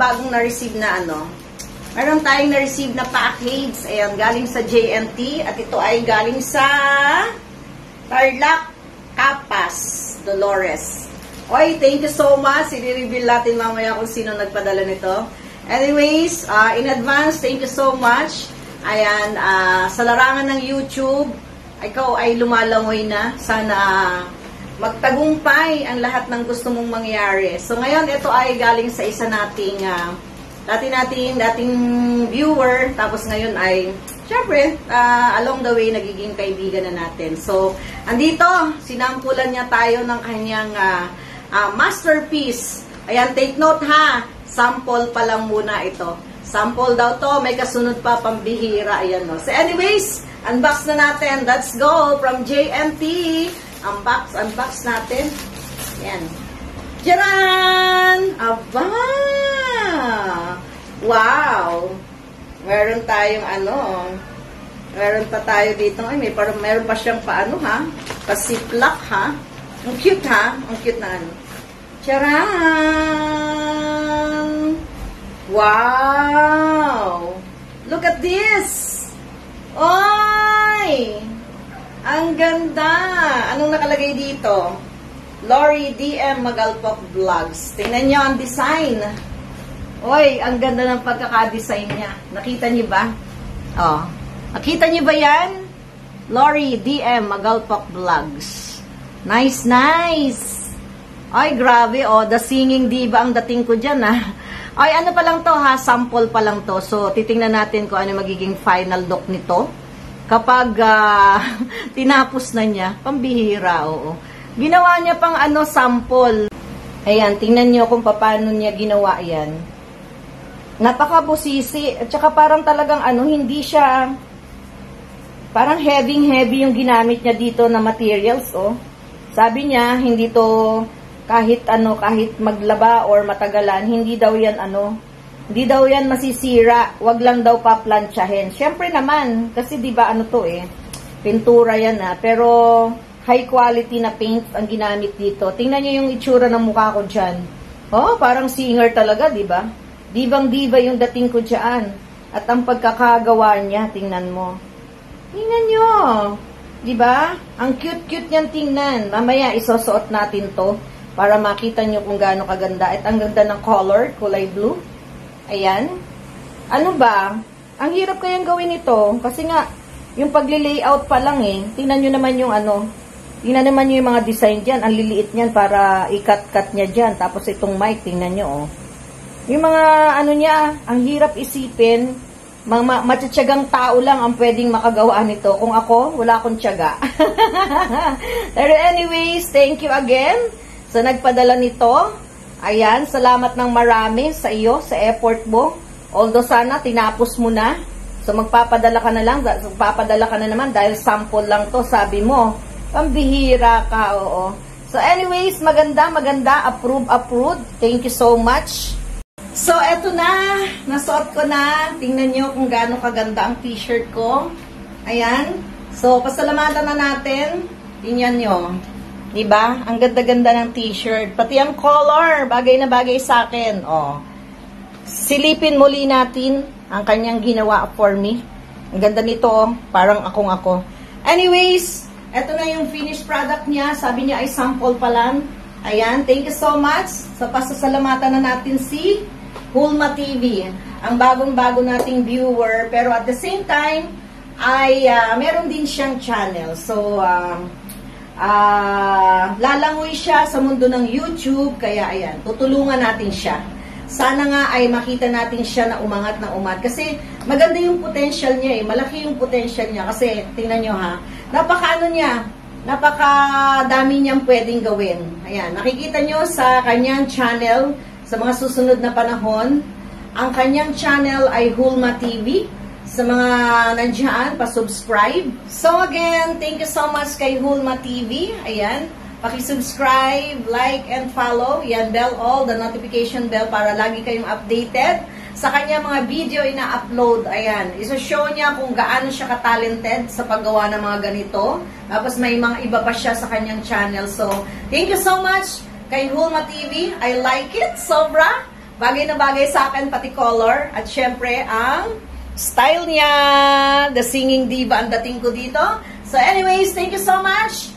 bagong na-receive na ano. Meron tayong na-receive na package. Ayan, galing sa JNT. At ito ay galing sa Tarlac, Capas, Dolores. Oy, thank you so much. I-reveal natin mamaya kung sino nagpadala nito. Anyways, in advance, thank you so much. Ayan, sa larangan ng YouTube, ikaw ay lumalangoy na. Sana magtagumpay ang lahat ng gusto mong mangyari. So ngayon, ito ay galing sa isa nating dating viewer. Tapos ngayon ay, syempre, along the way, nagiging kaibigan na natin. So, andito, sinampulan niya tayo ng kanyang masterpiece. Ayan, take note ha. Sample pa lang muna ito. Sample daw to. May kasunod pa, pambihira. Ayan, no. So anyways, unbox na natin. Let's go from JNT. Unbox natin. Ayan. Jaran! Aba! Wow! Meron tayong meron pa tayo dito. Ay, meron pa siyang paano ha? Pasiplak ha? Ang cute ha? Ang cute na ano. Charan! Wow! Look at this! Oy! Ang ganda! Anong nakalagay dito? Lori DM Magalpok Vlogs. Tingnan nyo ang design. Oy, ang ganda ng pagkakadesign niya. Nakita niyo ba? Oh. Nakita niyo ba yan? Lori DM Magalpok Vlogs. Nice, nice! Ay, grabe, oh. The singing diva ang dating ko dyan, ah. Ay, ano pa lang to, ha? Sample pa lang to. So, titingnan natin kung ano magiging final look nito. Kapag tinapos na niya, pambihira, oo. Ginawa niya pang sample. Ayan, tingnan niyo kung paano niya ginawa yan. Napakabusisi. At saka parang talagang hindi siya, parang heavy yung ginamit niya dito na materials, oh. Sabi niya, hindi to kahit maglaba or matagalan, hindi daw yan masisira, wag lang daw paplantsahin. Syempre naman, kasi 'di ba pintura yan pero high quality na paint ang ginamit dito. Tingnan niyo yung itsura ng mukha ko diyan. Oh, parang singer talaga, 'di ba? Dibang-diba yung dating ko diyan. At ang pagkakagawa niya, tingnan mo. Tingnan niyo. 'Di ba? Ang cute-cute niyan tingnan. Mamaya isusuot natin 'to para makita niyo kung gaano kaganda. At ang ganda ng color, kulay blue. Ayan. Ano ba? Ang hirap kayang gawin ito. Kasi nga, yung pagli-layout pa lang tingnan nyo naman yung tingnan naman nyo yung mga design dyan. Ang liliit niyan para i-cut-cut niya dyan. Tapos itong mic, tingnan nyo, oh. Yung mga, niya, ang hirap isipin. Mga matitsagang tao lang ang pwedeng makagawa nito. Kung ako, wala akong tiyaga. Pero anyways, thank you again sa nagpadala nito. Ayan, salamat ng marami sa iyo, sa effort mo. Although sana tinapos mo na. So magpapadala ka na lang, magpapadala ka na naman dahil sample lang to, sabi mo. Pambihira ka, oo. So anyways, maganda, approved. Thank you so much. So eto na, nasuot ko na. Tingnan nyo kung gaano kaganda ang t-shirt ko. Ayan. So pasalamatan na natin. Tingnan nyo. Diba? Ang ganda-ganda ng t-shirt. Pati ang color, bagay na bagay sa akin. Oh. Silipin muli natin ang kanyang ginawa for me. Ang ganda nito, oh. Parang akong ako. Anyways, eto na yung finished product niya. Sabi niya ay sample pa lang. Ayan, thank you so much. Sa pasasalamatan na natin si Hulma TV. Ang bagong-bago nating viewer. Pero at the same time, ay meron din siyang channel. So, lalangoy siya sa mundo ng YouTube, kaya ayan, tutulungan natin siya. Sana nga ay makita natin siya na umangat na umat. Kasi maganda yung potential niya malaki yung potential niya. Kasi tingnan nyo ha, napakadami niyang pwedeng gawin. Ayan, nakikita nyo sa kanyang channel, sa mga susunod na panahon, ang kanyang channel ay Hulma TV. Sa mga nandiyan, pa-subscribe. So again, thank you so much kay Hulma TV. Ayan, paki-subscribe, like, and follow. Yan, bell all, the notification bell para lagi kayong updated sa kanya mga video ina-upload. Ayan, iso-show niya kung gaano siya ka-talented sa paggawa ng mga ganito. Tapos may mga iba pa siya sa kanyang channel. So, thank you so much kay Hulma TV. I like it, sobra. Bagay na bagay sa akin, pati color. At syempre, ang style niya. The singing diva ang dating ko dito. So anyways, thank you so much.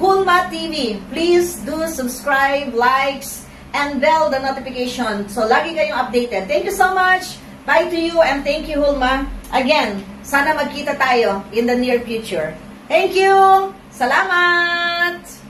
Hulma TV. Please do subscribe, likes, and bell the notification. So lagi kayong updated. Thank you so much. Bye to you and thank you, Hulma. Again, sana magkita tayo in the near future. Thank you! Salamat!